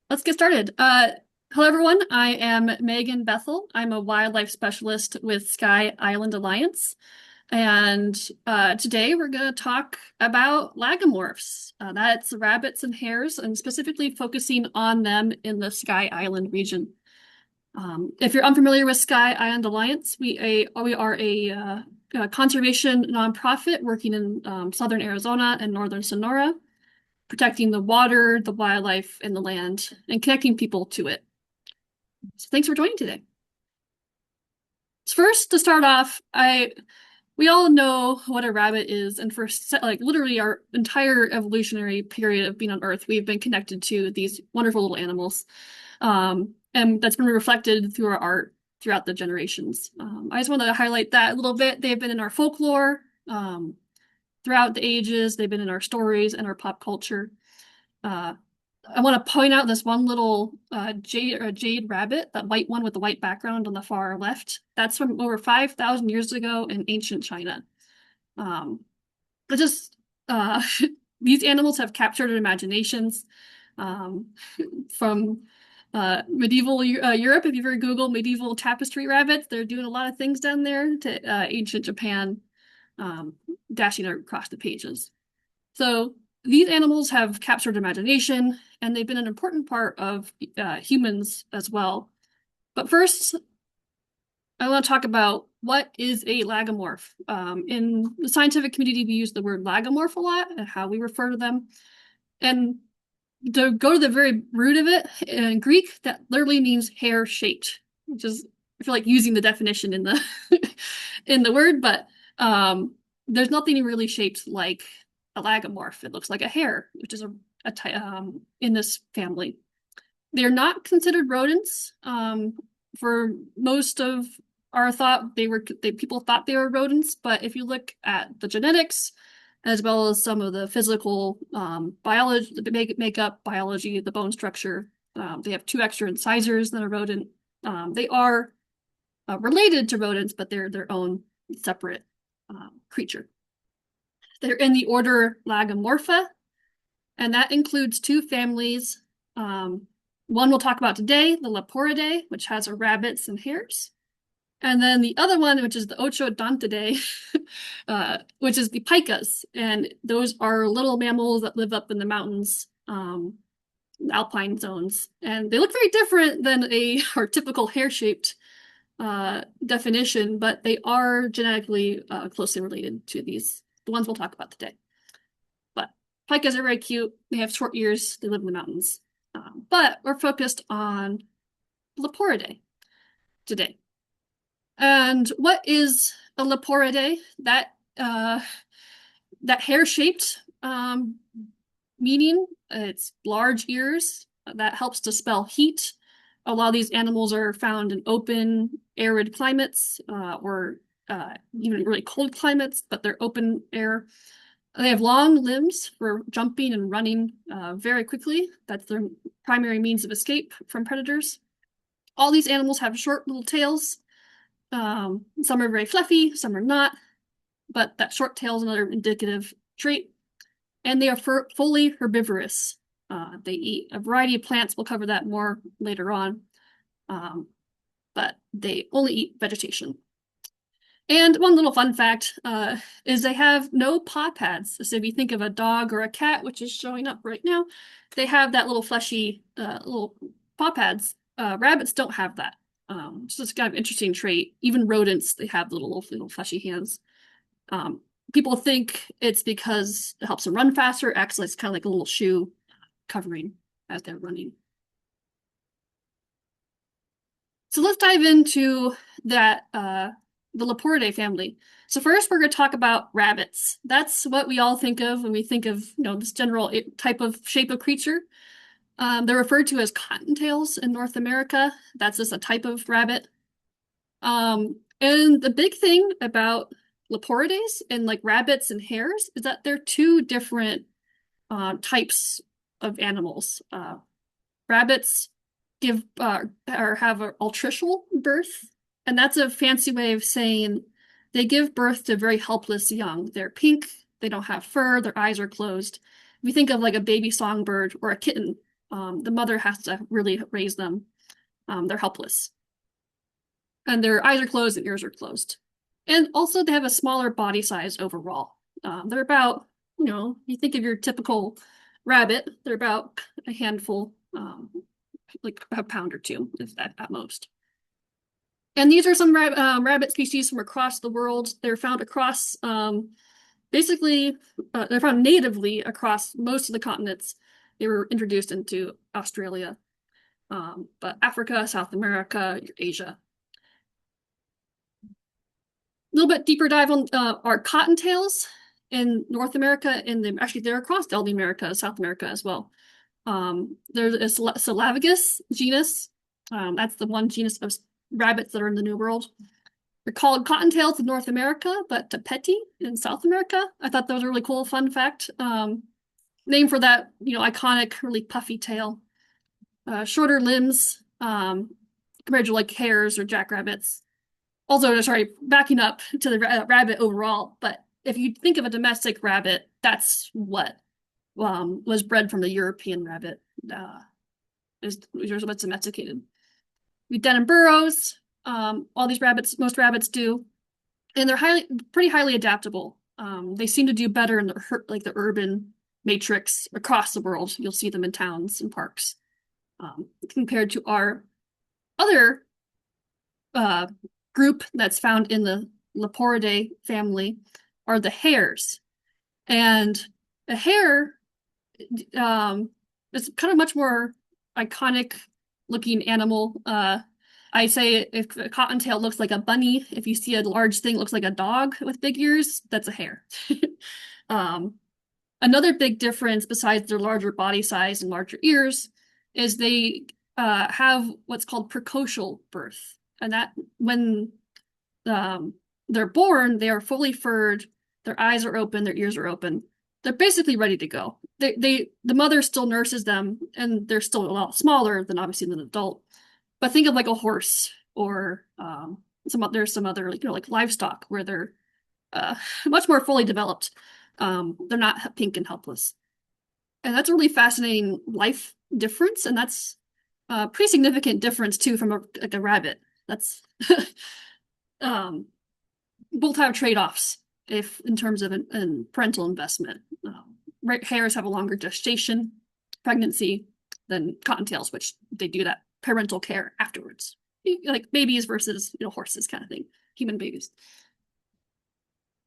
Let's get started. Hello, everyone. I am Meagan Bethel. I'm a wildlife specialist with Sky Island Alliance. And today we're going to talk about lagomorphs. That's rabbits and hares, and specifically focusing on them in the Sky Island region. If you're unfamiliar with Sky Island Alliance, we are a conservation nonprofit working in southern Arizona and northern Sonora, protecting the water, the wildlife, and the land, and connecting people to it. So thanks for joining today. First, to start off, we all know what a rabbit is, and for like literally our entire evolutionary period of being on Earth, we've been connected to these wonderful little animals, and that's been reflected through our art throughout the generations. I just wanted to highlight that a little bit. They've been in our folklore throughout the ages. They've been in our stories and our pop culture. I want to point out this one little jade rabbit, that white one with the white background on the far left. That's from over 5,000 years ago in ancient China. But just these animals have captured our imaginations from medieval Europe. If you've ever Googled medieval tapestry rabbits, they're doing a lot of things down there to ancient Japan, dashing across the pages. So these animals have captured imagination, and they've been an important part of humans as well. But first, I want to talk about what is a lagomorph. In the scientific community, we use the word lagomorph a lot and how we refer to them. And to go to the very root of it, in Greek, that literally means hair-shaped, which is, I feel like using the definition in the in the word, but there's nothing really shaped like a lagomorph. It looks like a hare, which is in this family. They're not considered rodents. For most of our thought, people thought they were rodents, but if you look at the genetics, as well as some of the physical biology, the makeup, biology, the bone structure, they have two extra incisors than a rodent. They are related to rodents, but they're their own separate creature. They're in the order Lagomorpha, and that includes two families. One we'll talk about today, the Leporidae, which has rabbits and hares. And then the other one, which is the Ochodontidae, which is the picas. And those are little mammals that live up in the mountains, alpine zones. And they look very different than our typical hair-shaped definition, but they are genetically closely related to the ones we'll talk about today. But picas are very cute. They have short ears. They live in the mountains. But we're focused on Leporidae today. And what is a Leporidae? That hair-shaped meaning, it's large ears. That helps to spell heat. A lot of these animals are found in open, arid climates, or even really cold climates, but they're open air. They have long limbs for jumping and running very quickly. That's their primary means of escape from predators. All these animals have short little tails. Some are very fluffy, some are not, but that short tail is another indicative trait. And they are fully herbivorous. They eat a variety of plants. We'll cover that more later on. But they only eat vegetation. And one little fun fact is they have no paw pads. So if you think of a dog or a cat, which is showing up right now, they have that little fleshy little paw pads. Rabbits don't have that. So it's kind of an interesting trait. Even rodents, they have little fleshy hands. People think it's because it helps them run faster. Acts like it's kind of like a little shoe covering as they're running. So let's dive into that the Leporidae family. So first, we're going to talk about rabbits. That's what we all think of when we think of this general type of shape of creature. They're referred to as cottontails in North America. That's just a type of rabbit. And the big thing about Leporidae and like rabbits and hares is that they're two different types of animals. Rabbits give or have an altricial birth, and that's a fancy way of saying they give birth to very helpless young. They're pink, they don't have fur, their eyes are closed. If you think of like a baby songbird or a kitten, The mother has to really raise them. They're helpless. And their eyes are closed and ears are closed. And also they have a smaller body size overall. They're about, you think of your typical rabbit, they're about a handful, like a pound or two, if that at most. And these are some rabbit species from across the world. They're found across, basically, they're found natively across most of the continents. They were introduced into Australia, but Africa, South America, Asia. A little bit deeper dive on our cottontails in North America, and actually they're across all the Americas, South America as well. There's a Sylavigus genus. That's the one genus of rabbits that are in the New World. They're called cottontails in North America, but tapeti in South America. I thought that was a really cool fun fact. Name for that, iconic, really puffy tail. Shorter limbs compared to like hares or jackrabbits. Also, sorry, backing up to the rabbit overall, but if you think of a domestic rabbit, that's what was bred from the European rabbit. Is what's domesticated. We den in burrows. All these rabbits, most rabbits do, and they're pretty highly adaptable. They seem to do better in the urban matrix across the world. You'll see them in towns and parks, compared to our other group that's found in the Leporidae family are the hares. And a hare is kind of much more iconic looking animal. I say if a cottontail looks like a bunny, if you see a large thing looks like a dog with big ears, that's a hare. Another big difference besides their larger body size and larger ears is they have what's called precocial birth. And that when they're born, they are fully furred, their eyes are open, their ears are open. They're basically ready to go. The mother still nurses them, and they're still a lot smaller than obviously an adult. But think of like a horse or there's some other like livestock where they're much more fully developed. They're not pink and helpless. And that's a really fascinating life difference, and that's a pretty significant difference too from a rabbit. That's both have trade-offs if in terms of parental investment. Hares have a longer gestation, pregnancy than cottontails, which they do that parental care afterwards, like babies versus horses kind of thing, human babies.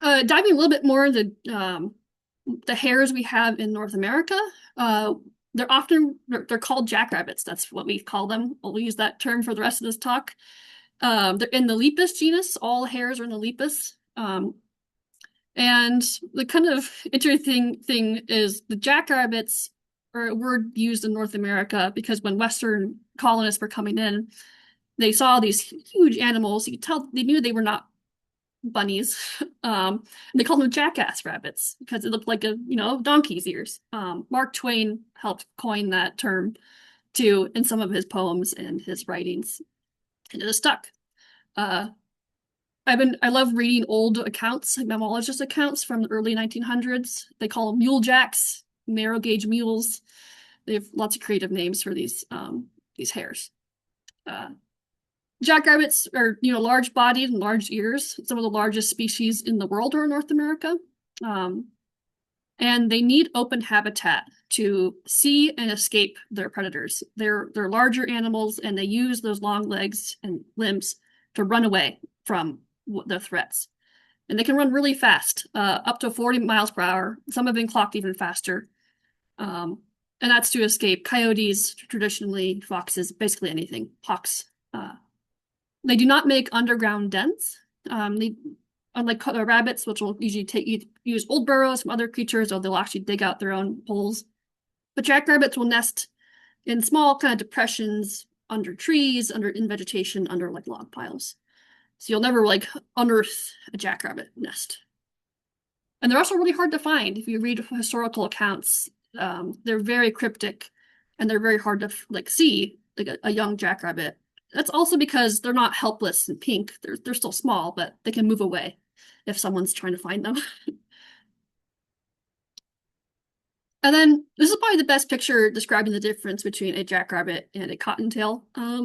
Diving a little bit more into the hares we have in North America, they're called jackrabbits. That's what we call them. We'll use that term for the rest of this talk. They're in the Lepus genus. All hares are in the Lepus. And the kind of interesting thing is the jackrabbits are a word used in North America because when Western colonists were coming in, they saw these huge animals. You could tell they knew they were not bunnies. And they called them jackass rabbits because it looked like donkey's ears. Mark Twain helped coin that term too in some of his poems and his writings, and it has stuck. I love reading old accounts, like mammalogist accounts from the early 1900s. They call them mule jacks, narrow gauge mules. They have lots of creative names for these hares. Jackrabbits are, large bodied and large ears. Some of the largest species in the world are in North America. And they need open habitat to see and escape their predators. They're larger animals, and they use those long legs and limbs to run away from the threats. And they can run really fast, up to 40 miles per hour. Some have been clocked even faster. And that's to escape coyotes, traditionally foxes, basically anything, hawks. They do not make underground dens. Unlike rabbits, which will usually use old burrows from other creatures, or they'll actually dig out their own holes. But jackrabbits will nest in small kind of depressions under trees, in vegetation, under like log piles. So you'll never unearth a jackrabbit nest. And they're also really hard to find. If you read historical accounts, they're very cryptic, and they're very hard to see a young jackrabbit. That's also because they're not helpless and pink. They're still small, but they can move away if someone's trying to find them. And then this is probably the best picture describing the difference between a jackrabbit and a cottontail.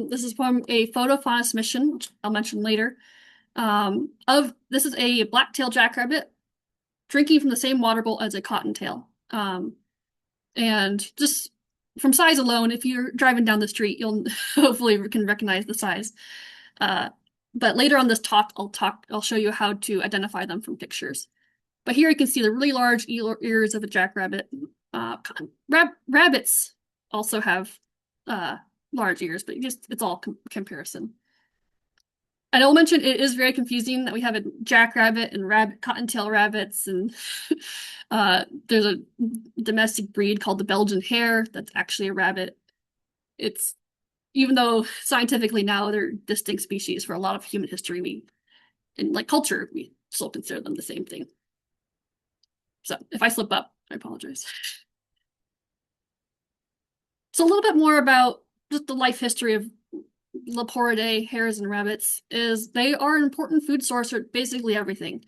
This is from a FotoFauna submission, which I'll mention later. Of this is a black-tailed jackrabbit drinking from the same water bowl as a cottontail. And just from size alone, if you're driving down the street, you'll hopefully can recognize the size. Uh, but later on this talk, I'll show you how to identify them from pictures. But here you can see the really large ears of a jackrabbit. Rabbits also have large ears, but it's all comparison. And I'll mention it is very confusing that we have a jackrabbit and cottontail rabbits, and there's a domestic breed called the Belgian hare that's actually a rabbit. It's even though scientifically now they're distinct species, for a lot of human history, in like culture, we still consider them the same thing. So if I slip up, I apologize. So a little bit more about just the life history of Leporidae, hares, and rabbits is they are an important food source for basically everything.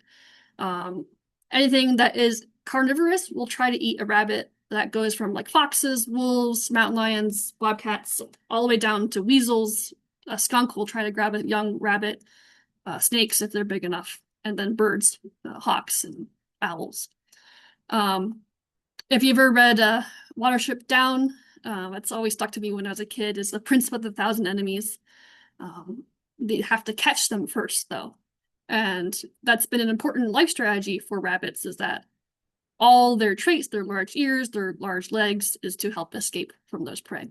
Anything that is carnivorous will try to eat a rabbit. That goes from like foxes, wolves, mountain lions, bobcats, all the way down to weasels. A skunk will try to grab a young rabbit, snakes if they're big enough, and then birds, hawks, and owls. If you ever read Watership Down, that's always stuck to me when I was a kid, is the Prince with a Thousand Enemies. They have to catch them first, though. And that's been an important life strategy for rabbits, is that all their traits, their large ears, their large legs, is to help escape from those prey.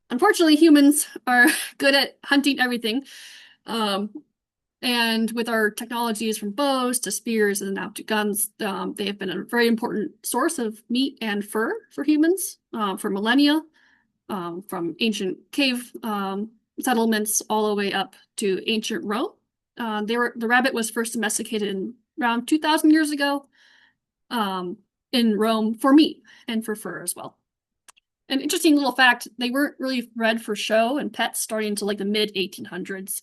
Unfortunately, humans are good at hunting everything. And with our technologies from bows to spears and now to guns, they have been a very important source of meat and fur for humans for millennia, from ancient cave settlements all the way up to ancient Rome. The rabbit was first domesticated around 2,000 years ago in Rome for meat and for fur as well. An interesting little fact, they weren't really bred for show and pets starting until like the mid 1800s.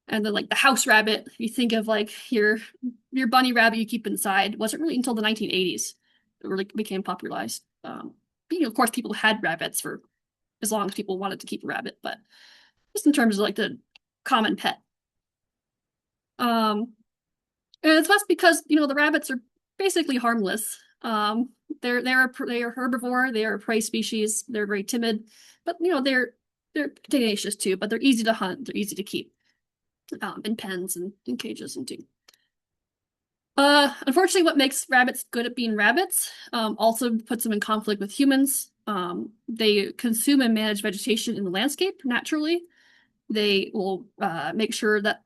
And then like the house rabbit, you think of like your bunny rabbit you keep inside, wasn't really until the 1980s it really became popularized. Of course, people had rabbits for as long as people wanted to keep a rabbit, but just in terms of like the common pet. And it's less because the rabbits are basically harmless. They are herbivore. They are a prey species. They're very timid, but they're tenacious too. But they're easy to hunt. They're easy to keep in pens and in cages and too. Unfortunately, what makes rabbits good at being rabbits also puts them in conflict with humans. They consume and manage vegetation in the landscape naturally. They will make sure that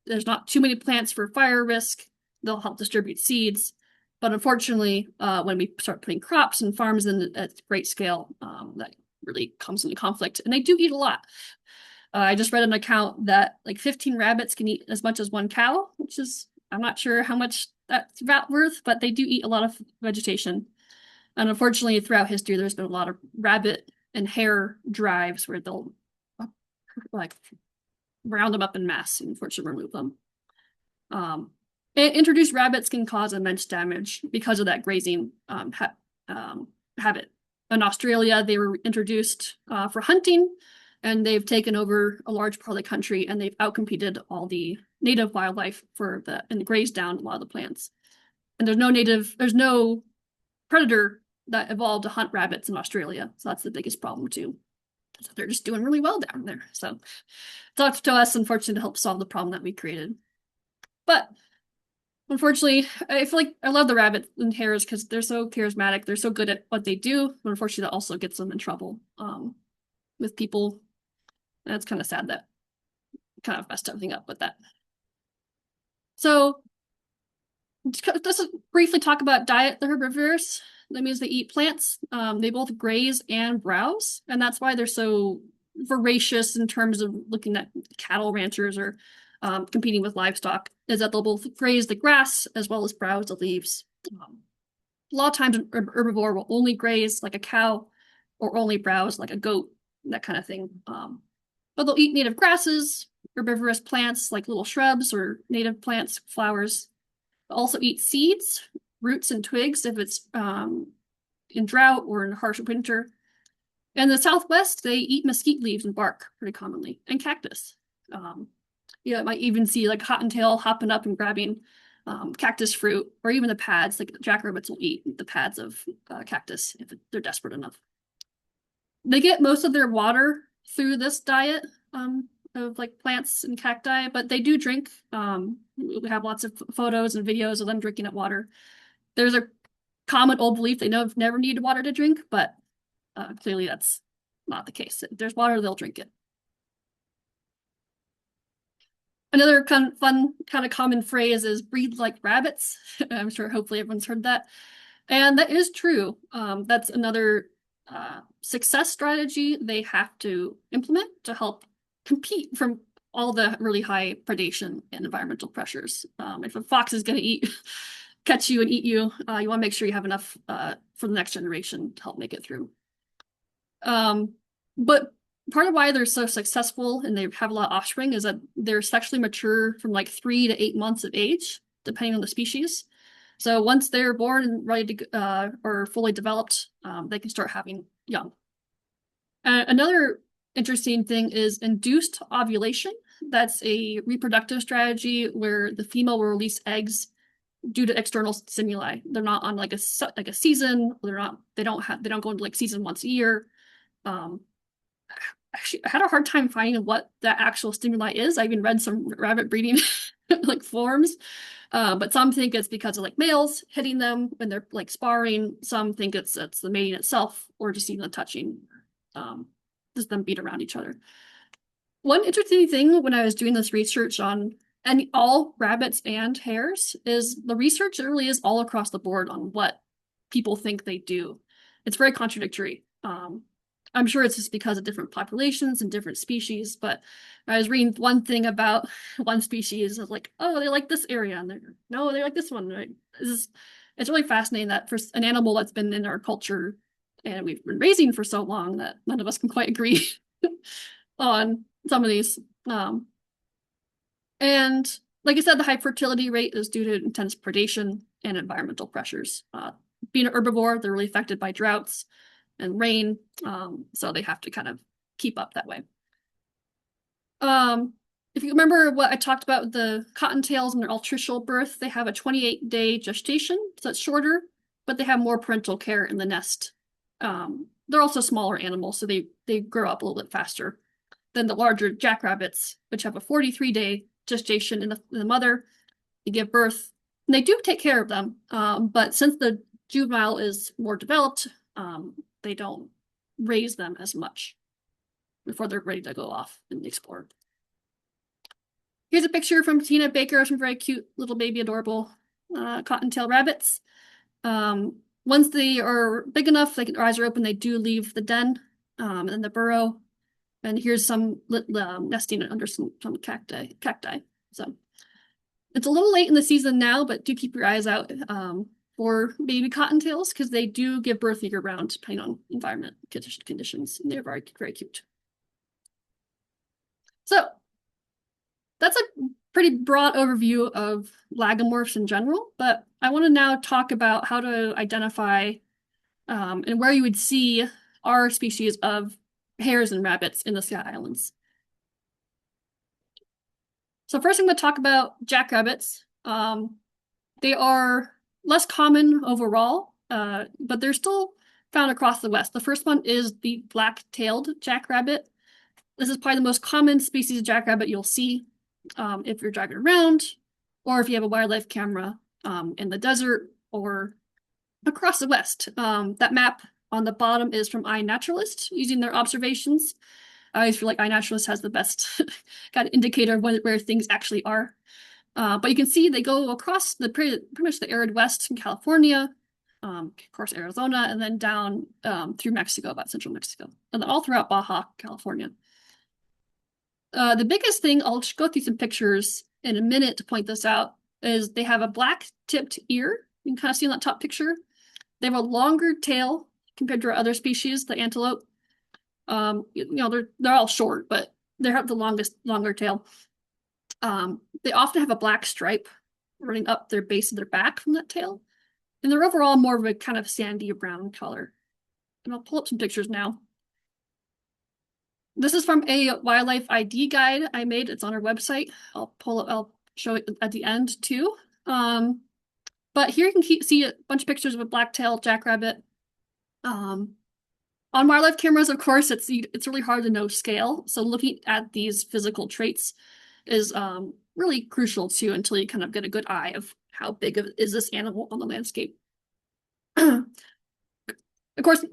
there's not too many plants for fire risk. They'll help distribute seeds. But unfortunately, when we start putting crops and farms in at great scale, that really comes into conflict. And they do eat a lot. I just read an account that like 15 rabbits can eat as much as one cow, which is, I'm not sure how much that's worth, but they do eat a lot of vegetation. And unfortunately, throughout history, there's been a lot of rabbit and hare drives where they'll like round them up in mass and unfortunately remove them. Introduced rabbits can cause immense damage because of that grazing habit. In Australia, they were introduced for hunting, and they've taken over a large part of the country, and they've outcompeted all the native wildlife and grazed down a lot of the plants. And there's no predator that evolved to hunt rabbits in Australia, so that's the biggest problem too. So they're just doing really well down there. So it's up to us, unfortunately, to help solve the problem that we created. But unfortunately, I feel like I love the rabbits and hares because they're so charismatic. They're so good at what they do. But unfortunately, that also gets them in trouble with people. And it's kind of sad that kind of messed everything up with that. So just briefly talk about diet. The herbivores. That means they eat plants. They both graze and browse, and that's why they're so voracious in terms of looking at cattle ranchers or competing with livestock, is that they'll both graze the grass as well as browse the leaves. A lot of times an herbivore will only graze like a cow or only browse like a goat, that kind of thing. But they'll eat native grasses, herbivorous plants like little shrubs or native plants, flowers. They'll also eat seeds, roots and twigs if it's in drought or in harsh winter. In the Southwest, they eat mesquite leaves and bark pretty commonly, and cactus. You might even see like cottontail hopping up and grabbing cactus fruit, or even the pads. Like jackrabbits will eat the pads of cactus if they're desperate enough. They get most of their water through this diet of like plants and cacti, but they do drink. We have lots of photos and videos of them drinking at water. There's a common old belief they never needed water to drink, but clearly that's not the case. If there's water, they'll drink it. Another kind of fun, kind of common phrase is breed like rabbits. I'm sure hopefully everyone's heard that. And that is true. That's another success strategy they have to implement to help compete from all the really high predation and environmental pressures. If a fox is going to catch you and eat you, you want to make sure you have enough for the next generation to help make it through. But part of why they're so successful and they have a lot of offspring is that they're sexually mature from like 3 to 8 months of age, depending on the species. So once they're born and ready to or fully developed, they can start having young. Another interesting thing is induced ovulation. That's a reproductive strategy where the female will release eggs due to external stimuli. They're not on like a season. They don't go into like season once a year. Actually, I had a hard time finding what that actual stimuli is. I even read some rabbit breeding like forums, but some think it's because of like males hitting them when they're like sparring. Some think it's the mating itself, or just even the touching, just them beat around each other. One interesting thing when I was doing this research on all rabbits and hares is the research really is all across the board on what people think they do. It's very contradictory. I'm sure it's just because of different populations and different species, but I was reading one thing about one species, I was like, oh, they like this area, and no, they like this one. Right? It's really fascinating that for an animal that's been in our culture and we've been raising for so long that none of us can quite agree on some of these. And like I said, the high fertility rate is due to intense predation and environmental pressures. Being an herbivore, they're really affected by droughts and rain, so they have to kind of keep up that way. If you remember what I talked about with the cottontails and their altricial birth, they have a 28-day gestation, so it's shorter, but they have more parental care in the nest. They're also smaller animals, so they grow up a little bit faster than the larger jackrabbits, which have a 43-day gestation in the mother. They give birth, and they do take care of them, but since the juvenile is more developed, they don't raise them as much before they're ready to go off and explore. Here's a picture from Tina Baker of some very cute little baby adorable cottontail rabbits. Once they are big enough, their eyes are open, they do leave the den and the burrow. And here's some nesting under some cacti. So it's a little late in the season now, but do keep your eyes out for baby cottontails because they do give birth year round depending on environment conditions, and they're very, very cute. So that's a pretty broad overview of lagomorphs in general, but I want to now talk about how to identify and where you would see our species of hares and rabbits in the Scott Islands. So first I'm going to talk about jackrabbits. They are less common overall, but they're still found across the West. The first one is the black-tailed jackrabbit. This is probably the most common species of jackrabbit you'll see if you're driving around, or if you have a wildlife camera in the desert or across the West. That map on the bottom is from iNaturalist, using their observations. I always feel like iNaturalist has the best kind of indicator of where things actually are. But you can see they go across pretty much the arid West in California, of course Arizona, and then down through Mexico, about central Mexico, and then all throughout Baja California. The biggest thing, I'll just go through some pictures in a minute to point this out, is they have a black-tipped ear. You can kind of see in that top picture. They have a longer tail compared to our other species, the antelope. They're all short, but they have the longer tail. They often have a black stripe running up their base of their back from that tail. And they're overall more of a kind of sandy brown color. And I'll pull up some pictures now. This is from a wildlife ID guide I made. It's on our website. I'll show it at the end too. But here you can see a bunch of pictures of a black-tailed jackrabbit. On wildlife cameras, of course, it's really hard to know scale. So looking at these physical traits is really crucial too until you kind of get a good eye of how big is this animal on the landscape. Of course,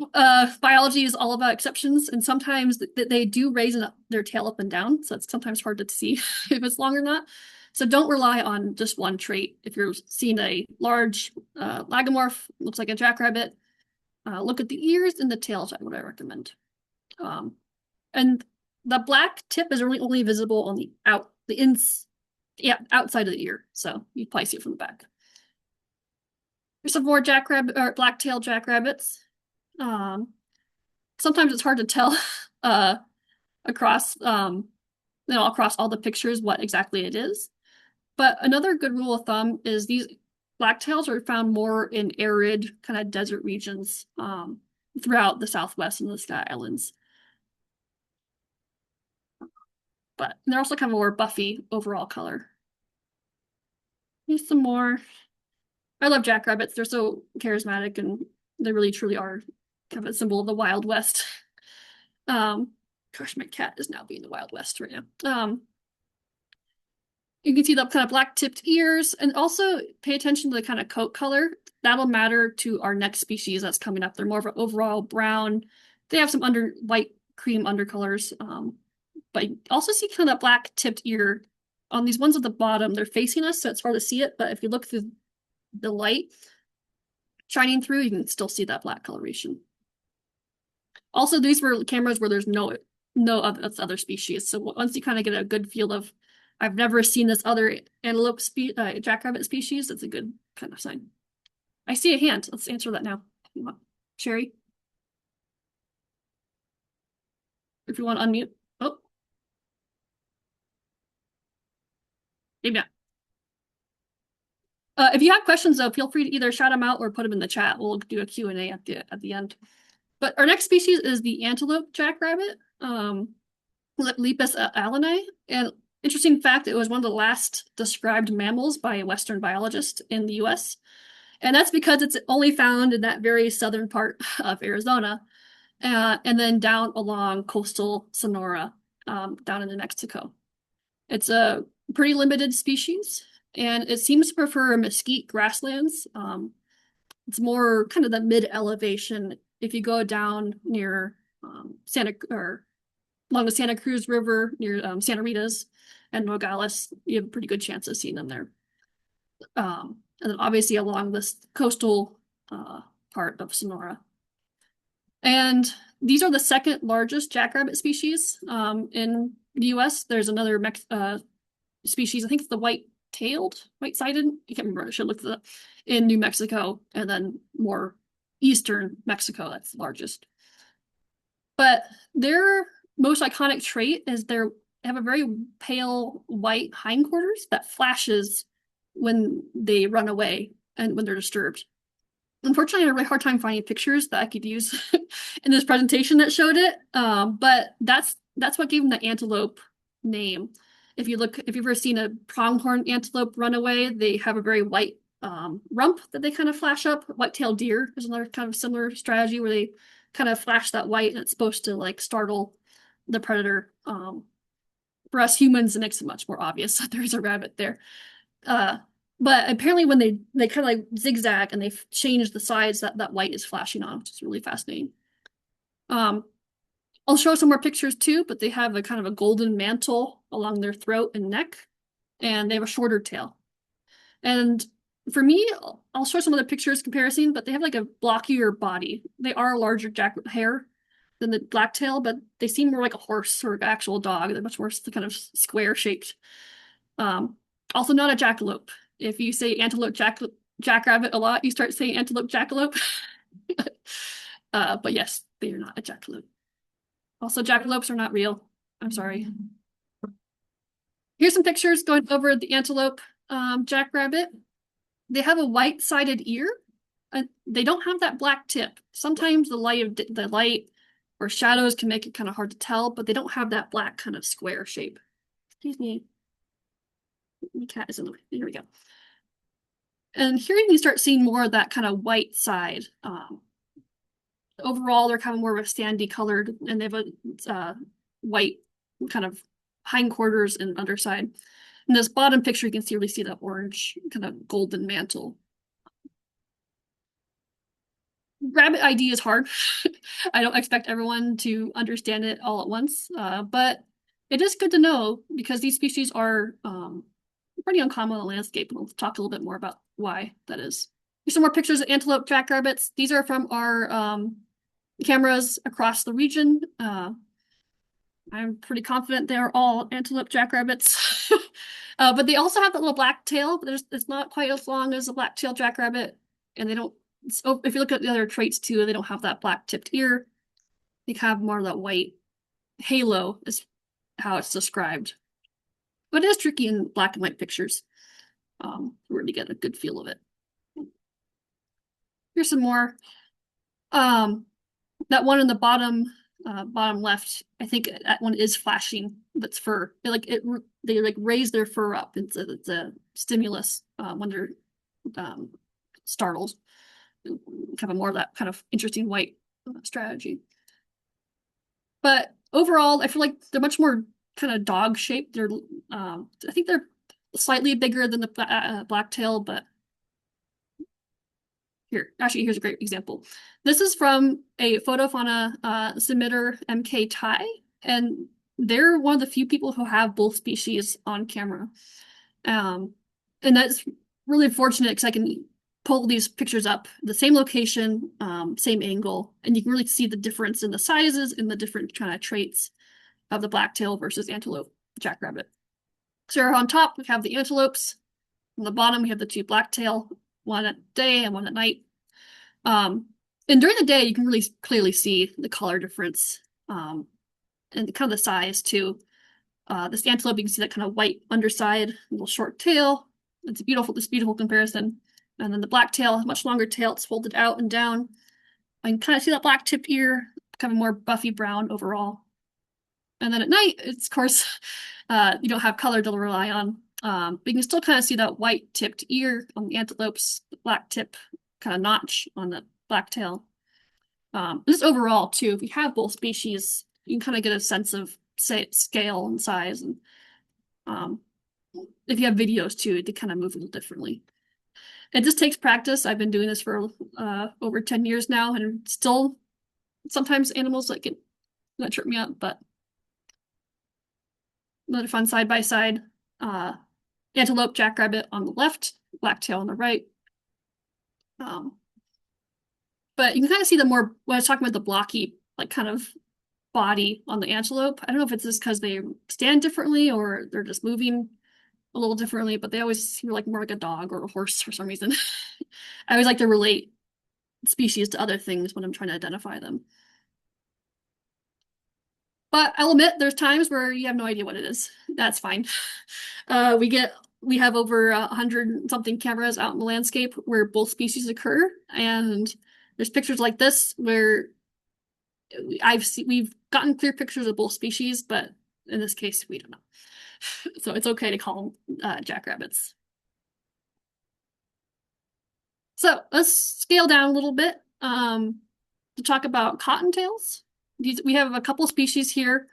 biology is all about exceptions, and sometimes they do raise their tail up and down, so it's sometimes hard to see if it's long or not. So don't rely on just one trait. If you're seeing a large lagomorph, looks like a jackrabbit, look at the ears and the tail is what I recommend. And the black tip is really only visible on the outside of the ear, so you probably see it from the back. There's some more jackrabbit or black-tailed jackrabbits. Sometimes it's hard to tell across across all the pictures what exactly it is. But another good rule of thumb is these blacktails are found more in arid kind of desert regions throughout the Southwest and the Sky Islands. But they're also kind of a more buffy overall color. Here's some more. I love jackrabbits. They're so charismatic and they really truly are kind of a symbol of the Wild West. Gosh, my cat is now being the Wild West right now. You can see the kind of black-tipped ears, and also pay attention to the kind of coat color. That'll matter to our next species that's coming up. They're more of an overall brown. They have some white cream undercolors, but you also see kind of that black-tipped ear. On these ones at the bottom, they're facing us, so it's hard to see it, but if you look through the light shining through, you can still see that black coloration. Also, these were cameras where there's no other species. So once you kind of get a good feel of, I've never seen this other antelope jackrabbit species, that's a good kind of sign. I see a hand. Let's answer that now. Sherry? If you want to unmute. Oh. Maybe not. If you have questions, though, feel free to either shout them out or put them in the chat. We'll do a Q&A at the end. But our next species is the antelope jackrabbit, Lepus alani. And interesting fact, it was one of the last described mammals by a Western biologist in the US. And that's because it's only found in that very southern part of Arizona, and then down along coastal Sonora, down into Mexico. It's a pretty limited species, and it seems to prefer mesquite grasslands. It's more kind of the mid-elevation. If you go down near along the Santa Cruz River near Santa Rita's and Nogales, you have a pretty good chance of seeing them there. And then obviously along this coastal part of Sonora. And these are the second largest jackrabbit species in the US. There's another species, I think it's the white-sided, I can't remember, I should look that up, in New Mexico, and then more eastern Mexico, that's the largest. But their most iconic trait is they have a very pale white hindquarters that flashes when they run away and when they're disturbed. Unfortunately, I had a really hard time finding pictures that I could use in this presentation that showed it, but that's what gave them the antelope name. If you've ever seen a pronghorn antelope run away, they have a very white rump that they kind of flash up. White-tailed deer is another kind of similar strategy where they kind of flash that white, and it's supposed to like startle the predator. For us humans, it makes it much more obvious that there's a rabbit there. But apparently when they kind of like zigzag and they change the sides that white is flashing on, which is really fascinating. I'll show some more pictures too, but they have a kind of a golden mantle along their throat and neck, and they have a shorter tail. And for me, I'll show some other pictures comparison, but they have like a blockier body. They are a larger hare than the blacktail, but they seem more like a horse or an actual dog. They're much more kind of square shaped. Also not a jackalope. If you say antelope jackrabbit a lot, you start saying antelope jackalope. But yes, they are not a jackalope. Also, jackalopes are not real. I'm sorry. Here's some pictures going over the antelope jackrabbit. They have a white-sided ear, they don't have that black tip. Sometimes the light or shadows can make it kind of hard to tell, but they don't have that black kind of square shape. Excuse me. My cat is in the way. Here we go. And here you can start seeing more of that kind of white side. Overall, they're kind of more of a sandy colored, and they have a white kind of hindquarters and underside. In this bottom picture, you can really see that orange kind of golden mantle. Rabbit ID is hard. I don't expect everyone to understand it all at once, but it is good to know because these species are pretty uncommon in the landscape. We'll talk a little bit more about why that is. Here's some more pictures of antelope jackrabbits. These are from our cameras across the region. I'm pretty confident they are all antelope jackrabbits. But they also have that little black tail, but it's not quite as long as a black-tailed jackrabbit. And they don't, so if you look at the other traits too, they don't have that black-tipped ear. They have more of that white halo is how it's described. But it is tricky in black and white pictures to really get a good feel of it. Here's some more. That one in the bottom left, I think that one is flashing. That's fur. They raise their fur up. It's a stimulus when they're startled. Kind of more of that kind of interesting white strategy. But overall, I feel like they're much more kind of dog shaped. They're I think they're slightly bigger than the blacktail, but here's a great example. This is from a FotoFauna submitter, MK Thai, and they're one of the few people who have both species on camera. And that's really fortunate because I can pull these pictures up, the same location, same angle, and you can really see the difference in the sizes and the different kind of traits of the blacktail versus antelope jackrabbit. So on top, we have the antelopes. On the bottom, we have the two blacktail, one at day and one at night. And during the day, you can really clearly see the color difference and kind of the size too. This antelope, you can see that kind of white underside, little short tail. It's this beautiful comparison. And then the blacktail, much longer tail, it's folded out and down. I can kind of see that black tipped ear, kind of more buffy brown overall. And then at night, it's of course, you don't have color to rely on. But you can still kind of see that white tipped ear on the antelopes, the black tip kind of notch on the blacktail. Just overall too, if you have both species, you can kind of get a sense of scale and size. And if you have videos too, they kind of move a little differently. It just takes practice. I've been doing this for over 10 years now, and still sometimes animals that trip me up, but another fun side by side. Antelope, jackrabbit on the left, blacktail on the right. But you can kind of see the more, when I was talking about the blocky, like kind of body on the antelope. I don't know if it's just because they stand differently or they're just moving a little differently, but they always seem like more like a dog or a horse for some reason. I always like to relate species to other things when I'm trying to identify them. But I'll admit there's times where you have no idea what it is. That's fine. We have over 100 something cameras out in the landscape where both species occur, and there's pictures like this where we've gotten clear pictures of both species, but in this case we don't know. So it's okay to call them jackrabbits. So let's scale down a little bit to talk about cottontails. We have a couple species here.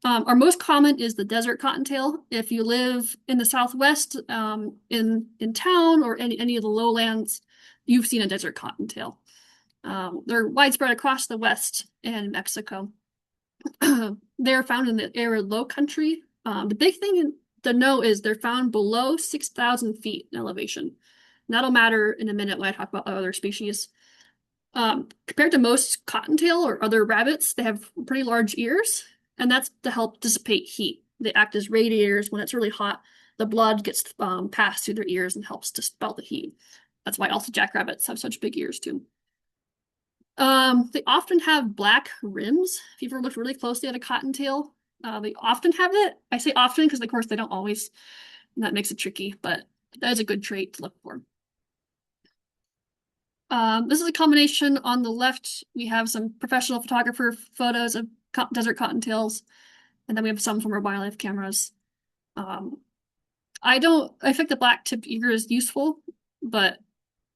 Our most common is the desert cottontail. If you live in the Southwest, in town or any of the lowlands, you've seen a desert cottontail. They're widespread across the West and Mexico. They're found in the arid low country. The big thing to know is they're found below 6,000 feet in elevation. And that'll matter in a minute when I talk about other species. Compared to most cottontail or other rabbits, they have pretty large ears, and that's to help dissipate heat. They act as radiators. When it's really hot, the blood gets passed through their ears and helps dispel the heat. That's why also jackrabbits have such big ears too. They often have black rims. If you've ever looked really closely at a cottontail, they often have it. I say often because, of course, they don't always, and that makes it tricky, but that is a good trait to look for. This is a combination. On the left, we have some professional photographer photos of desert cottontails, and then we have some from our wildlife cameras. Um, I think the black-tipped eager is useful, but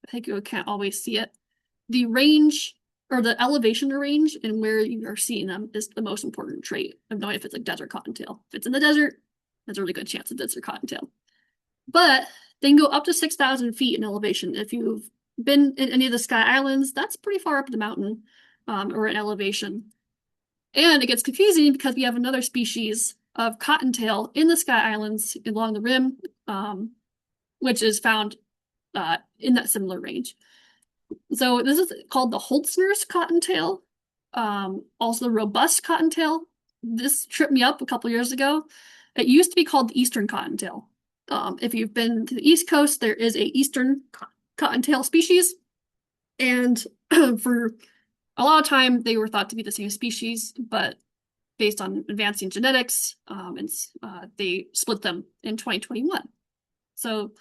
I think you can't always see it. The range or the elevation range and where you are seeing them is the most important trait of knowing if it's a desert cottontail. If it's in the desert, there's a really good chance it's a cottontail. But they can go up to 6,000 feet in elevation. If you've been in any of the Sky Islands, that's pretty far up the mountain, or in elevation. And it gets confusing because we have another species of cottontail in the Sky Islands along the rim, which is found in that similar range. So this is called the Holtzner's cottontail, also the robust cottontail. This tripped me up a couple years ago. It used to be called the Eastern cottontail. If you've been to the East Coast, there is a Eastern cottontail species, and for a lot of time they were thought to be the same species, but based on advancing genetics, they split them in 2021. So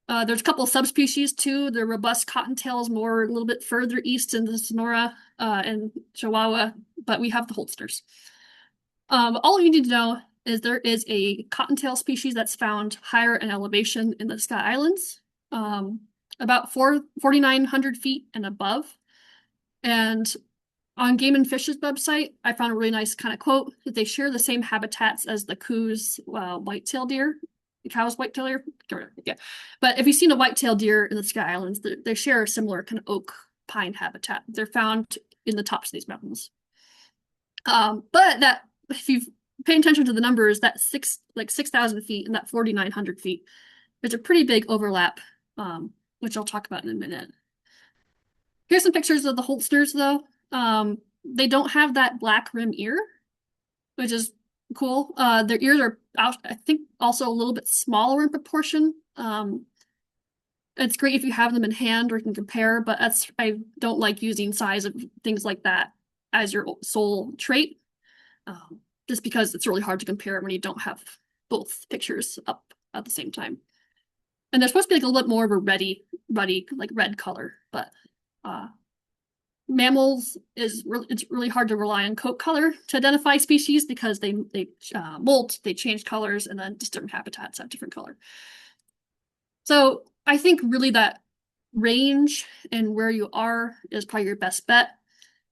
there's a couple of subspecies too. The robust cottontail is more a little bit further east in the Sonora and Chihuahua, but we have the Holsters. All you need to know is there is a cottontail species that's found higher in elevation in the Sky Islands, about 4,900 feet and above. And on Game and Fish's website, I found a really nice kind of quote that they share the same habitats as the Coues white-tailed deer. The Coues white-tailed deer? Yeah. But if you've seen a white-tailed deer in the Sky Islands, they share a similar kind of oak pine habitat. They're found in the tops of these mountains. But that, if you've paid attention to the numbers, that 6,000 feet and that 4,900 feet, there's a pretty big overlap, which I'll talk about in a minute. Here's some pictures of the Holsters, though. They don't have that black rim ear, which is cool. Their ears are, I think, also a little bit smaller in proportion. It's great if you have them in hand or you can compare, but I don't like using size of things like that as your sole trait, just because it's really hard to compare when you don't have both pictures up at the same time. And they're supposed to be like a little bit more of a ruddy, like red color, but mammals it's really hard to rely on coat color to identify species because they molt, they change colors, and then just different habitats have different color. So I think really that range and where you are is probably your best bet.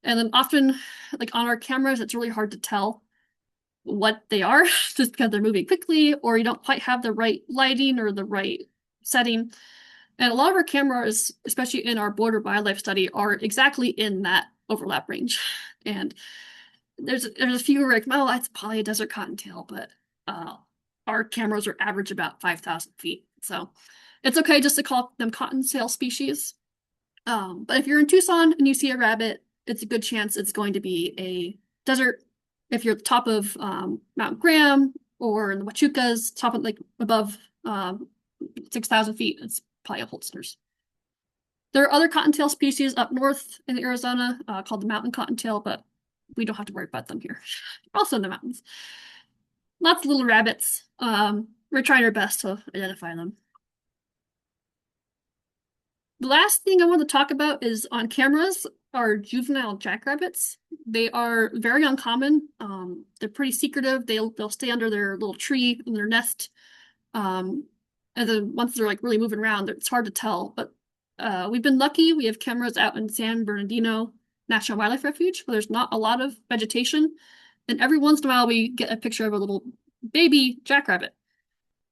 And then often, like on our cameras, it's really hard to tell what they are just because they're moving quickly or you don't quite have the right lighting or the right setting. And a lot of our cameras, especially in our border wildlife study, are exactly in that overlap range. And there's a few where like, oh, that's probably a desert cottontail, but our cameras are average about 5,000 feet. So it's okay just to call them cottontail species. But if you're in Tucson and you see a rabbit, it's a good chance it's going to be a desert. If you're at the top of Mount Graham or in the Huachucas, top of like above 6,000 feet, it's probably a Holsters. There are other cottontail species up north in Arizona called the mountain cottontail, but we don't have to worry about them here. Also in the mountains. Lots of little rabbits. We're trying our best to identify them. The last thing I want to talk about is on cameras are juvenile jackrabbits. They are very uncommon. They're pretty secretive. They'll stay under their little tree in their nest. And then once they're like really moving around, it's hard to tell. But we've been lucky. We have cameras out in San Bernardino National Wildlife Refuge where there's not a lot of vegetation. And every once in a while we get a picture of a little baby jackrabbit.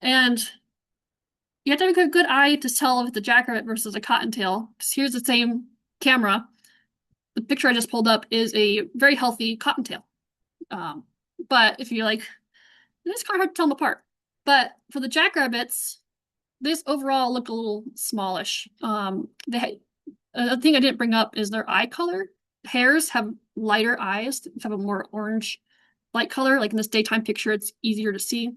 And you have to have a good eye to tell if it's a jackrabbit versus a cottontail. Because here's the same camera. The picture I just pulled up is a very healthy cottontail. But if you like, it's kind of hard to tell them apart. But for the jackrabbits, this overall look a little smallish. A thing I didn't bring up is their eye color. Hares have lighter eyes, have a more orange light color. Like in this daytime picture, it's easier to see.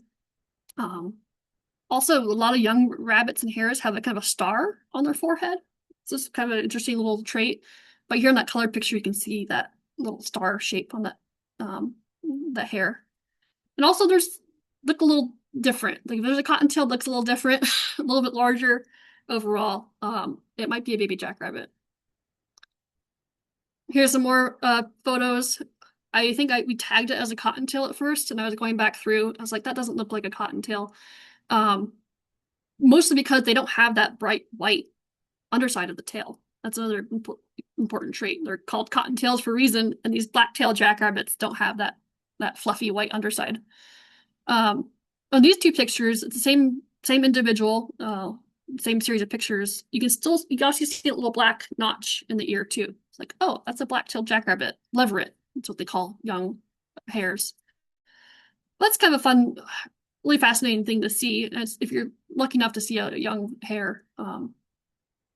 Also, a lot of young rabbits and hares have a kind of a star on their forehead. So it's kind of an interesting little trait. But here in that color picture, you can see that little star shape on that hair. And also, look a little different. Like there's a cottontail that looks a little different, a little bit larger overall. It might be a baby jackrabbit. Here's some more photos. I think we tagged it as a cottontail at first, and I was going back through. I was like, that doesn't look like a cottontail. Um, Mostly because they don't have that bright white underside of the tail. That's another important trait. They're called cottontails for a reason, and these black-tailed jackrabbits don't have that fluffy white underside. On these two pictures, it's the same individual, same series of pictures. You can also see a little black notch in the ear too. It's like, oh, that's a black-tailed jackrabbit, leveret. That's what they call young hares. That's kind of a fun, really fascinating thing to see. If you're lucky enough to see a young hare,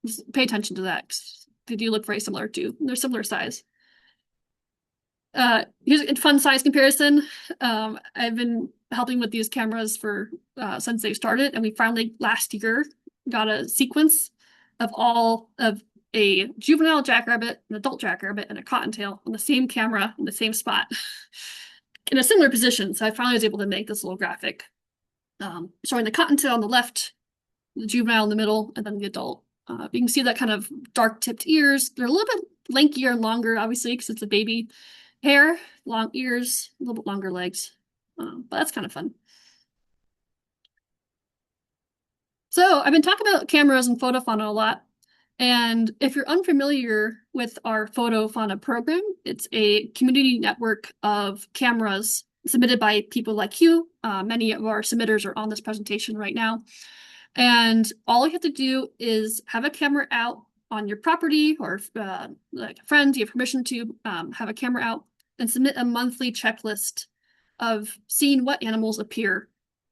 just pay attention to that. 'Cause they do look very similar too. They're similar size. Here's a fun size comparison. I've been helping with these cameras for since they started, and we finally last year got a sequence of all of a juvenile jackrabbit, an adult jackrabbit, and a cottontail on the same camera in the same spot in a similar position. So I finally was able to make this little graphic showing the cottontail on the left, the juvenile in the middle, and then the adult. You can see that kind of dark tipped ears. They're a little bit lankier and longer, obviously, because it's a baby hare, long ears, a little bit longer legs. But that's kind of fun. So I've been talking about cameras and FotoFauna a lot. And if you're unfamiliar with our FotoFauna program, it's a community network of cameras submitted by people like you. Many of our submitters are on this presentation right now. And all you have to do is have a camera out on your property, or like a friend, you have permission to have a camera out and submit a monthly checklist of seeing what animals appear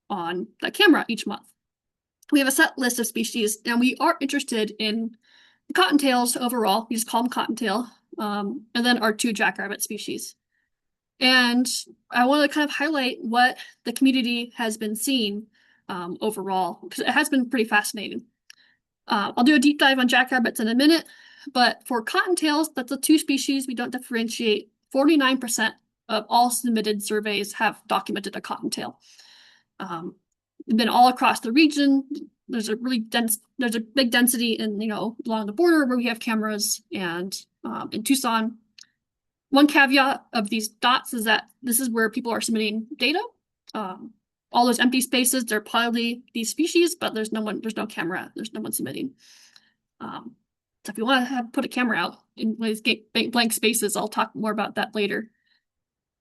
on that camera each month. We have a set list of species, and we are interested in cottontails overall. We just call them cottontail, and then our two jackrabbit species. And I want to kind of highlight what the community has been seeing overall, because it has been pretty fascinating. I'll do a deep dive on jackrabbits in a minute, but for cottontails, that's the two species we don't differentiate. 49% of all submitted surveys have documented a cottontail. Been all across the region. There's a big density in, along the border where we have cameras, and in Tucson. One caveat of these dots is that this is where people are submitting data. All those empty spaces, they're probably these species, but there's no camera, there's no one submitting. So if you want to put a camera out in these blank spaces, I'll talk more about that later.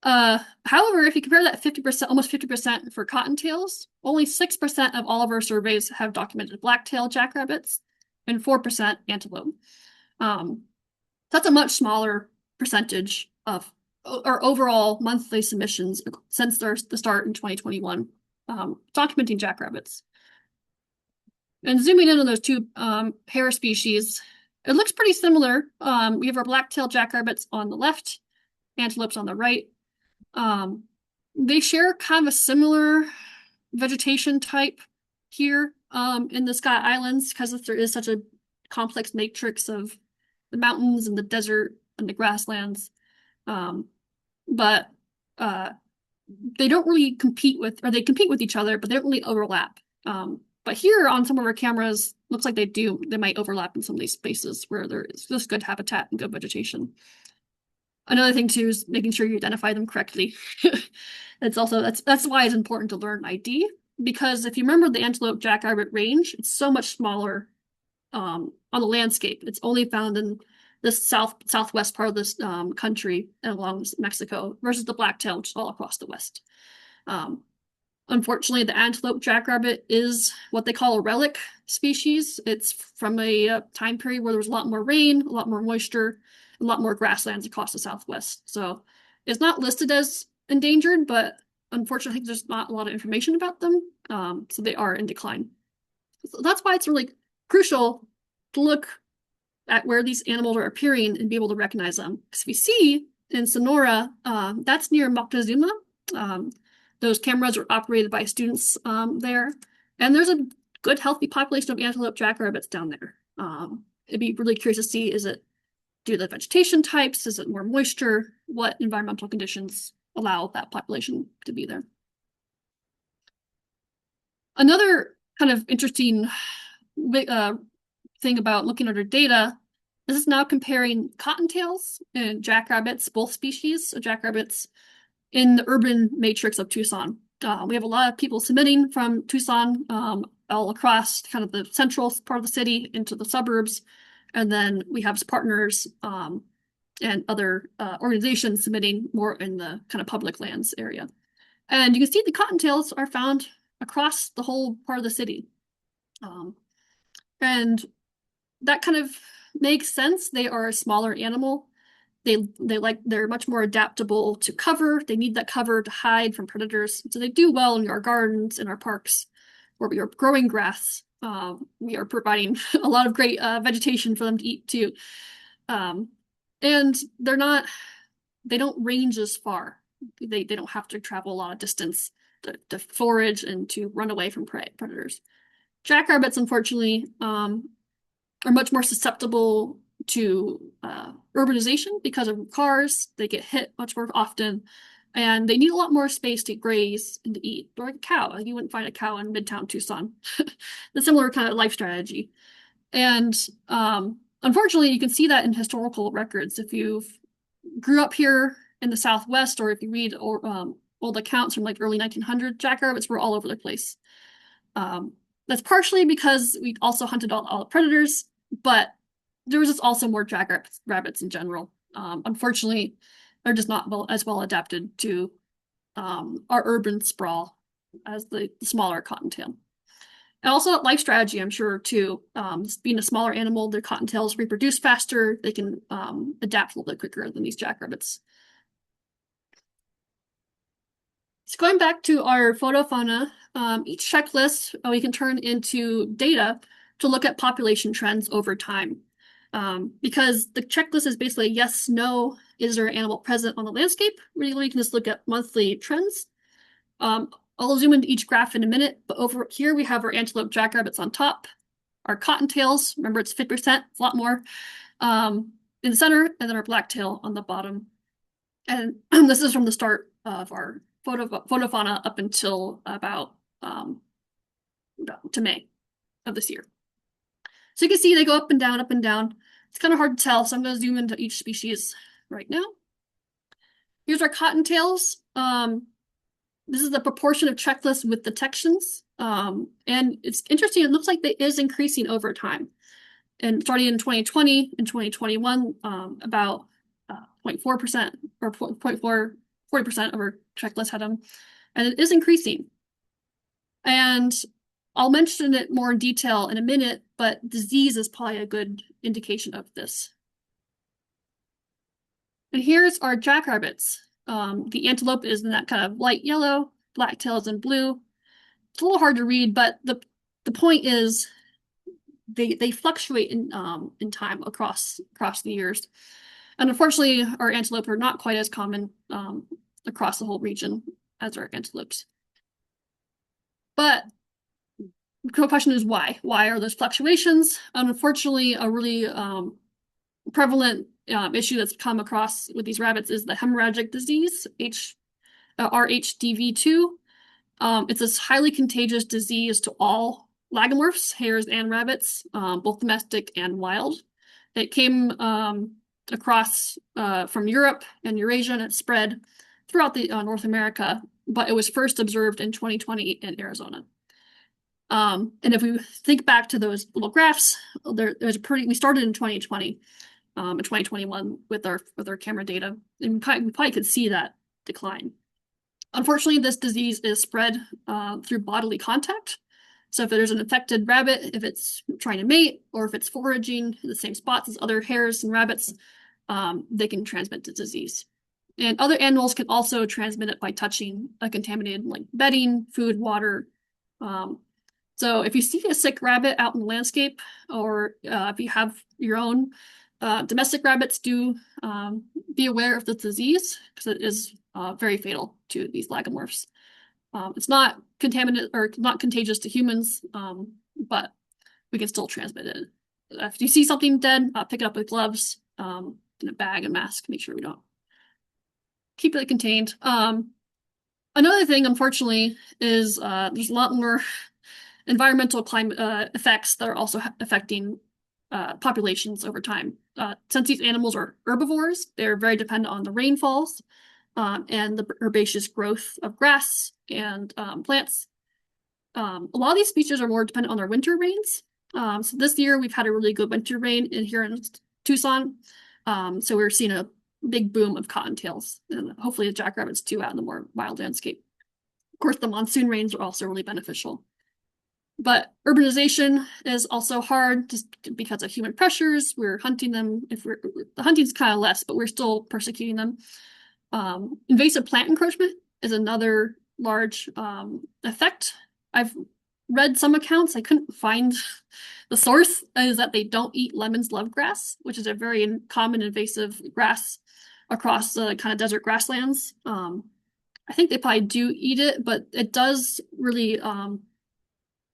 However, if you compare that 50%, almost 50% for cottontails, only 6% of all of our surveys have documented black-tailed jackrabbits and 4% antelope. That's a much smaller percentage of our overall monthly submissions since the start in 2021, documenting jackrabbits. And zooming in on those two hare species, it looks pretty similar. We have our black-tailed jackrabbits on the left, antelopes on the right. They share kind of a similar vegetation type here in the Scott Islands, because there is such a complex matrix of the mountains and the desert and the grasslands. But they don't really compete with, or they compete with each other, but they don't really overlap. But here on some of our cameras, looks like they might overlap in some of these spaces where there is just good habitat and good vegetation. Another thing too is making sure you identify them correctly. That's why it's important to learn ID, because if you remember the antelope jackrabbit range, it's so much smaller on the landscape. It's only found in the southwest part of this country and along Mexico, versus the blacktail, which is all across the west. Unfortunately, the antelope jackrabbit is what they call a relic species. It's from a time period where there was a lot more rain, a lot more moisture, a lot more grasslands across the southwest. So it's not listed as endangered, but unfortunately, there's not a lot of information about them. So they are in decline. So that's why it's really crucial to look at where these animals are appearing and be able to recognize them. Because we see in Sonora, that's near Moctezuma. Those cameras are operated by students there. And there's a good, healthy population of antelope jackrabbits down there. It'd be really curious to see, due to the vegetation types, is it more moisture? What environmental conditions allow that population to be there? Another kind of interesting thing about looking at our data This is now comparing cottontails and jackrabbits, both species of jackrabbits, in the urban matrix of Tucson. We have a lot of people submitting from Tucson, all across kind of the central part of the city into the suburbs. And then we have partners and other organizations submitting more in the kind of public lands area. And you can see the cottontails are found across the whole part of the city. And that kind of makes sense. They are a smaller animal. They're much more adaptable to cover. They need that cover to hide from predators. So they do well in our gardens and our parks where we are growing grass. We are providing a lot of great vegetation for them to eat too. And they don't range as far. They don't have to travel a lot of distance to forage and to run away from predators. Jackrabbits, unfortunately, are much more susceptible to urbanization because of cars. They get hit much more often, and they need a lot more space to graze and to eat. They're like a cow. You wouldn't find a cow in Midtown Tucson. The similar kind of life strategy. And unfortunately, you can see that in historical records. If you grew up here in the Southwest, or if you read old accounts from like early 1900s, jackrabbits were all over the place. That's partially because we also hunted all the predators, but there was just also more jackrabbits in general. Unfortunately, they're just not as well adapted to our urban sprawl as the smaller cottontail. And also life strategy, I'm sure, too. Being a smaller animal, their cottontails reproduce faster. They can adapt a little bit quicker than these jackrabbits. So going back to our FotoFauna, each checklist we can turn into data to look at population trends over time. Because the checklist is basically yes, no, is there an animal present on the landscape? Really, we can just look at monthly trends. I'll zoom into each graph in a minute, but over here we have our antelope jackrabbits on top, our cottontails, remember it's 50%, it's a lot more, in the center, and then our blacktail on the bottom. And this is from the start of our FotoFauna up until about to May of this year. So you can see they go up and down, up and down. It's kind of hard to tell, so I'm going to zoom into each species right now. Here's our cottontails. This is the proportion of checklists with detections. And it's interesting, it looks like it is increasing over time. And starting in 2020 and 2021, about 0.4% or 40% of our checklists had them. And it is increasing. And I'll mention it more in detail in a minute, but disease is probably a good indication of this. And here's our jackrabbits. The antelope is in that kind of light yellow, blacktail is in blue. It's a little hard to read, but the point is they fluctuate in time across the years. And unfortunately, our antelope are not quite as common across the whole region as our antelopes. But the question is why? Why are those fluctuations? And unfortunately, a really prevalent issue that's come across with these rabbits is the hemorrhagic disease, RHDV2. It's this highly contagious disease to all lagomorphs, hares and rabbits, both domestic and wild. It came across from Europe and Eurasia, and it spread throughout the North America, but it was first observed in 2020 in Arizona. And if we think back to those little graphs, we started in 2020, in 2021 with our camera data, and we probably could see that decline. Unfortunately, this disease is spread through bodily contact. So if there's an infected rabbit, if it's trying to mate, or if it's foraging in the same spots as other hares and rabbits, they can transmit the disease. And other animals can also transmit it by touching a contaminated like bedding, food, water. So if you see a sick rabbit out in the landscape, or if you have your own domestic rabbits, do be aware of the disease, because it is very fatal to these lagomorphs. It's not contaminated or not contagious to humans, but we can still transmit it. If you see something dead, pick it up with gloves, in a bag and mask. Make sure we don't keep it contained. Another thing, unfortunately, is there's a lot more environmental climate effects that are also affecting populations over time. Since these animals are herbivores, they're very dependent on the rainfalls and the herbaceous growth of grass and plants. A lot of these species are more dependent on their winter rains. So this year we've had a really good winter rain here in Tucson. So we're seeing a big boom of cottontails and hopefully the jackrabbits too out in the more wild landscape. Of course, the monsoon rains are also really beneficial. But urbanization is also hard just because of human pressures. We're hunting them. The hunting's kind of less, but we're still persecuting them. Invasive plant encroachment is another large effect. I've read some accounts, I couldn't find the source, is that they don't eat lemons love grass, which is a very common invasive grass across the kind of desert grasslands. I think they probably do eat it, but it does really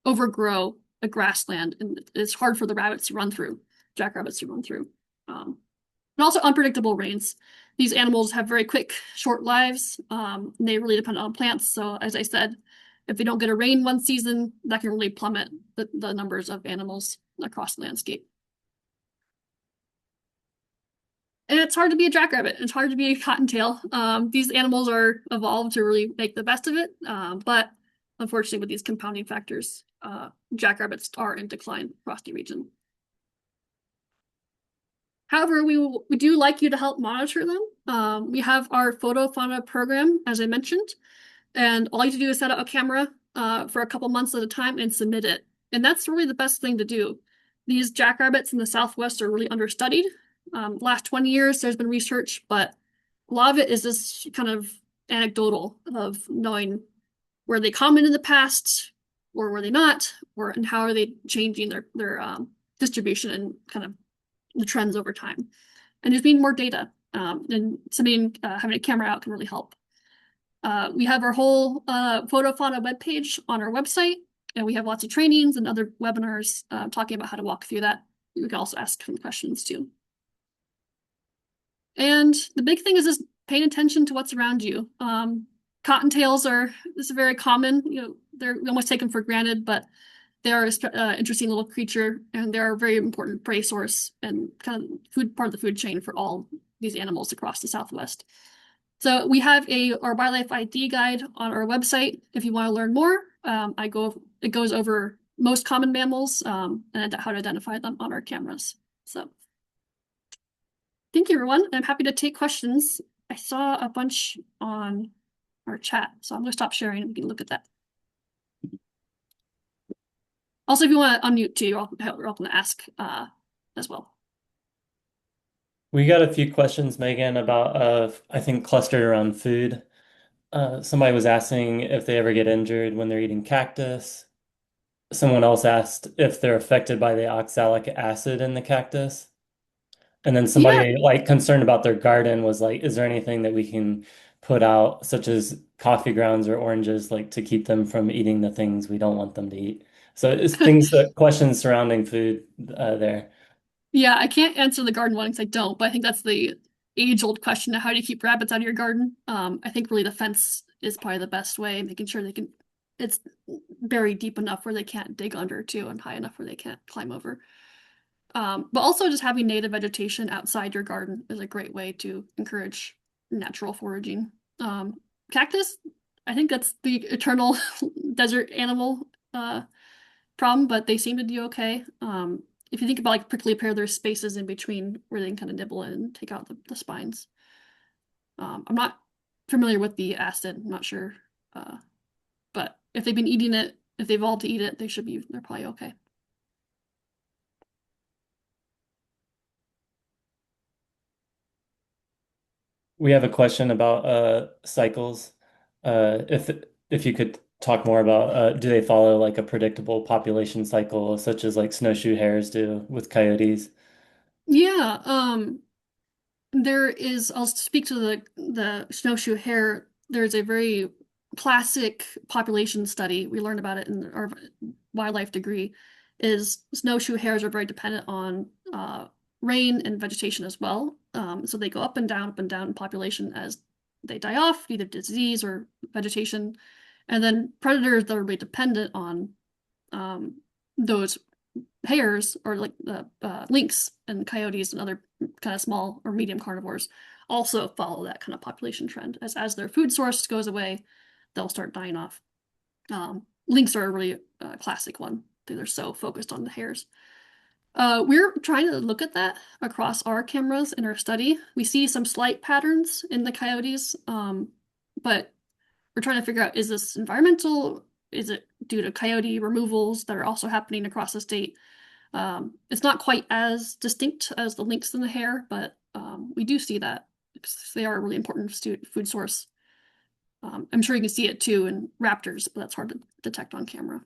overgrow a grassland, and it's hard for the rabbits to run through, jackrabbits to run through. And also unpredictable rains. These animals have very quick, short lives. And they really depend on plants. So as I said, if they don't get a rain one season, that can really plummet the numbers of animals across the landscape. And it's hard to be a jackrabbit. It's hard to be a cottontail. These animals are evolved to really make the best of it. But unfortunately, with these compounding factors, jackrabbits are in decline across the region. However, we do like you to help monitor them. We have our FotoFauna program, as I mentioned, and all you have to do is set up a camera for a couple months at a time and submit it. And that's really the best thing to do. These jackrabbits in the Southwest are really understudied. Last 20 years, there's been research, but a lot of it is this kind of anecdotal of knowing were they common in the past, or were they not, and how are they changing their distribution and kind of the trends over time. And there's been more data, and having a camera out can really help. We have our whole FotoFauna webpage on our website, and we have lots of trainings and other webinars talking about how to walk through that. You can also ask some questions too. And the big thing is just paying attention to what's around you. Cottontails this is very common. We almost take them for granted, but they are an interesting little creature, and they're a very important prey source and kind of part of the food chain for all these animals across the Southwest. So we have our wildlife ID guide on our website. If you want to learn more, it goes over most common mammals and how to identify them on our cameras. So thank you, everyone. I'm happy to take questions. I saw a bunch on our chat, so I'm going to stop sharing and we can look at that. Also, if you want to unmute too, you're welcome to ask as well. We got a few questions, Megan, about I think clustered around food. Somebody was asking if they ever get injured when they're eating cactus. Someone else asked if they're affected by the oxalic acid in the cactus. And then Yeah, somebody like concerned about their garden was like, is there anything that we can put out, such as coffee grounds or oranges, like to keep them from eating the things we don't want them to eat? So it's questions surrounding food there. yeah, I can't answer the garden one because I don't, but I think that's the age-old question of how do you keep rabbits out of your garden. I think really the fence is probably the best way, making sure it's buried deep enough where they can't dig under too, and high enough where they can't climb over. But also just having native vegetation outside your garden is a great way to encourage natural foraging. Cactus, I think that's the eternal desert animal problem, but they seem to do okay. If you think about like prickly pear, there's spaces in between where they can kind of nibble and take out the spines. I'm not familiar with the acid, I'm not sure. But if they've been eating it, if they've evolved to eat it, they're probably okay. We have a question about cycles. If you could talk more about do they follow like a predictable population cycle, such as like snowshoe hares do with coyotes? Yeah, I'll speak to the snowshoe hare. There's a very classic population study. We learned about it in our wildlife degree, is snowshoe hares are very dependent on rain and vegetation as well. So they go up and down in population as they die off, either disease or vegetation. And then predators that are very dependent on those hares or like the lynx and coyotes and other kind of small or medium carnivores also follow that kind of population trend. As their food source goes away, they'll start dying off. Lynx are a really classic one. They're so focused on the hares. We're trying to look at that across our cameras in our study. We see some slight patterns in the coyotes, but we're trying to figure out, is this environmental? Is it due to coyote removals that are also happening across the state? It's not quite as distinct as the lynx and the hare, but we do see that because they are a really important food source. I'm sure you can see it too in raptors, but that's hard to detect on camera.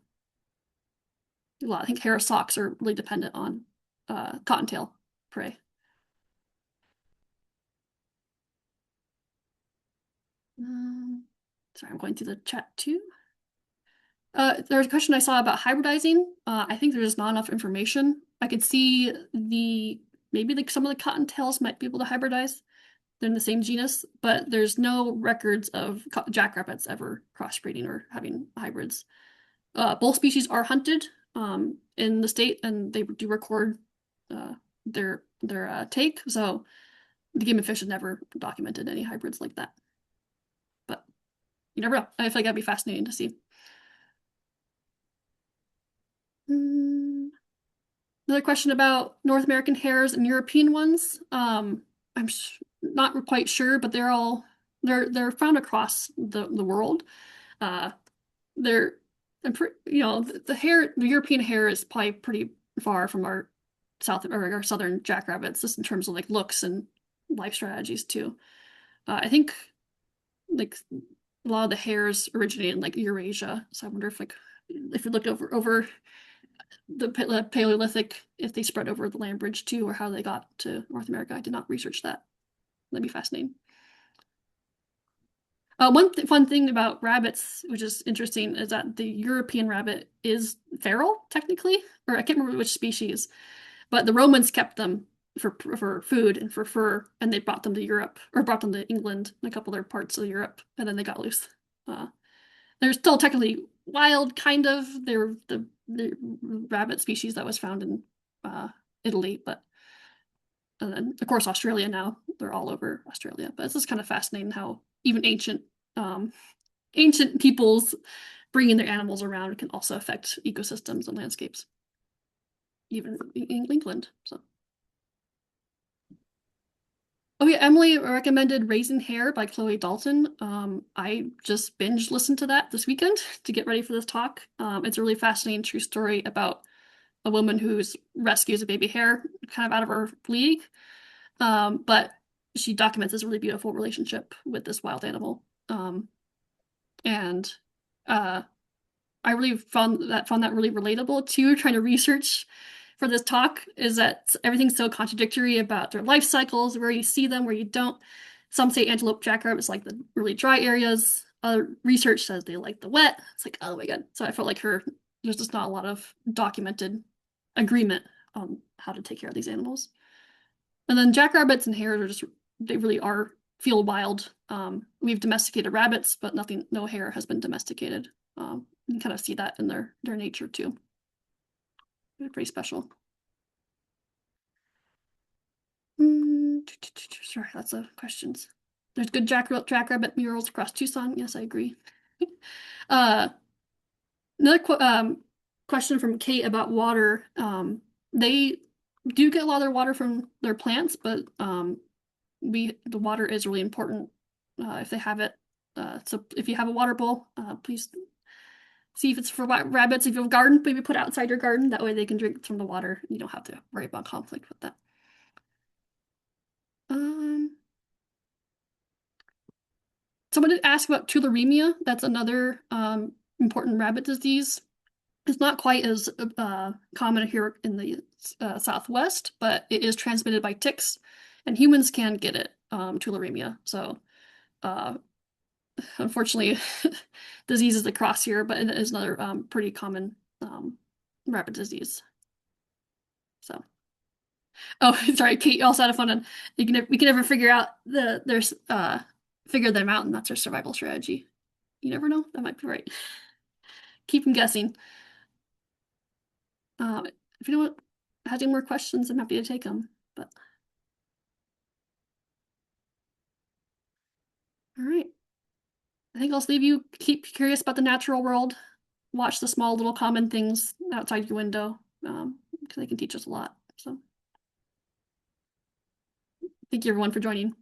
I think hare socks are really dependent on cottontail prey. Um, Sorry, I'm going through the chat too. There's a question I saw about hybridizing. I think there's not enough information. I could see maybe like some of the cottontails might be able to hybridize. They're in the same genus, but there's no records of jackrabbits ever crossbreeding or having hybrids. Both species are hunted in the state, and they do record uh, their take. So the Game of Fish has never documented any hybrids like that. But you never know. I feel like that'd be fascinating to see. Mm, Another question about North American hares and European ones. I'm not quite sure, but they're found across the world. Uh, they're the European hare is probably pretty far from our our southern jackrabbits, just in terms of like looks and life strategies too. I think like a lot of the hares originate in like Eurasia, so I wonder if like if you look over the Paleolithic, if they spread over the land bridge too, or how they got to North America. I did not research that. That'd be fascinating. One fun thing about rabbits, which is interesting, is that the European rabbit is feral, technically, or I can't remember which species, but the Romans kept them for food and for fur, and they brought them to Europe, or brought them to England and a couple other parts of Europe, and then they got loose. Uh, they're still technically wild, kind of. They're the rabbit species that was found in Italy, but and then of course Australia now. They're all over Australia. But it's just kind of fascinating how even um, ancient peoples bringing their animals around can also affect ecosystems and landscapes, even in England. So. Oh yeah, Emily recommended Raising Hair by Chloe Dalton. I just binge listened to that this weekend to get ready for this talk. It's a really fascinating true story about a woman who's rescues a baby hare kind of out of her league. But she documents this really beautiful relationship with this wild animal. And uh, I really found that really relatable too, trying to research for this talk, is that everything's so contradictory about their life cycles, where you see them, where you don't. Some say antelope jackrabbits like the really dry areas. Other research says they like the wet. It's like, oh my God. So I felt like there's just not a lot of documented agreement on how to take care of these animals. And then jackrabbits and hares they really are feel wild. We've domesticated rabbits, but no hare has been domesticated. You can kind of see that in their nature too. They're pretty special. Sorry, lots of questions. There's good jackrabbit murals across Tucson. Yes, I agree. Uh, another question from Kate about water. They do get a lot of their water from their plants, but the water is really important if they have it. So if you have a water bowl, please see if it's for rabbits. If you have a garden, maybe put outside your garden. That way they can drink from the water. You don't have to worry about conflict with that. Um, Someone did ask about tularemia. That's another important rabbit disease. It's not quite as common here in the Southwest, but it is transmitted by ticks, and humans can get it, tularemia. So, uh, unfortunately, diseases across here, but it is another pretty common rabbit disease. So, oh, sorry, Kate. You also had a fun one. We can never figure out figure them out, and that's our survival strategy. You never know. That might be right. Keep them guessing. if anyone has any more questions, I'm happy to take them. But all right. I think I'll just leave you keep curious about the natural world. Watch the small little common things outside your window, because they can teach us a lot. So thank you everyone for joining.